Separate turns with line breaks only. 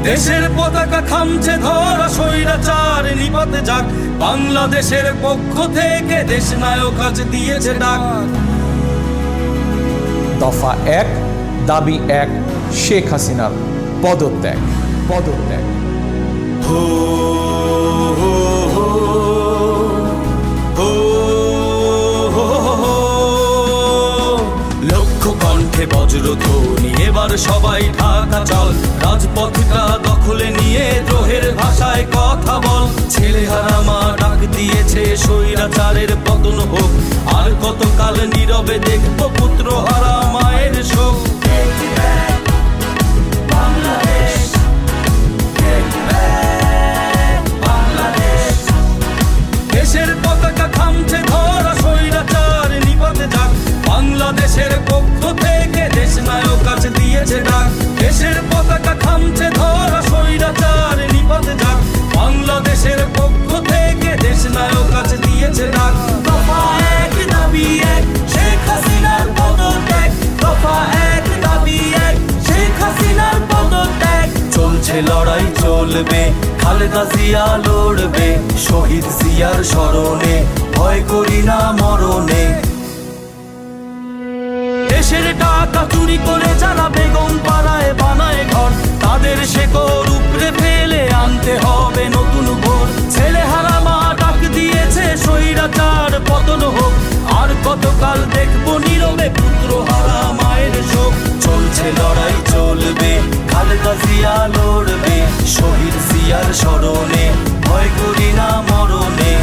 দেশের পতাকা খামছে ধরা স্বৈরাচার নিপাতে যাক, বাংলাদেশের পক্ষ থেকে দেশ নায়ক আজ দিয়েছে ডাক।
দফা ১, দাবি ১, শেখ হাসিনার পদত্যাগ। পদত্যাগ।
হো হো হো হো হো হো, লক্ষ কণ্ঠে বজ্রধ্বনি, এবার সবাই ঢাকা চল, রাজপথটা দখলে নিয়ে দ্রোহের ভাষায় কথা বল। ছেলেহারা মা ডাক দিয়েছে স্বৈরাচারের পতন হোক, আর কতকাল নীরবে দেখবো পুত্র হারা মায়ের শোক। দেশের পতাকা থামছে ধরা স্বৈরাচার নিপাতে যাক, বাংলাদেশের পক্ষ থেকে দেশ নায়ক আজ দিয়েছে ডাক। দেশের পতাকা থামছে ধরা স্বৈরাচার নিপাতে যাক, বাংলাদেশের পক্ষ থেকে দেশ নায়ক আজ দিয়েছে ডাক। দফা ১, দাবি ১, শেখ হাসিনার পদত্যাগ। দফা ১, দাবি ১, শেখ হাসিনার পদত্যাগ। চলছে লড়াই চলবে, খালেদা জিয়া লড়বে, শহীদ জিয়ার স্মরণে ভয় করি না মরণে। দেশের টাকা চুরি করে যারা বেগম পাড়ায় বানায় ঘর, তাদের শেকড় উপড়ে ফেলে আনতে হবে নতুন ভোর। ছেলেহারা মা ডাক দিয়েছে স্বৈরাচার পতন হোক, আর কতকাল দেখবো নীরবে পুত্র হারা মায়ের শোক। চলছে লড়াই চলবে, খালেদা জিয়া লড়বে, শহীদ জিয়ার স্মরণে ভয় করি না মরণে।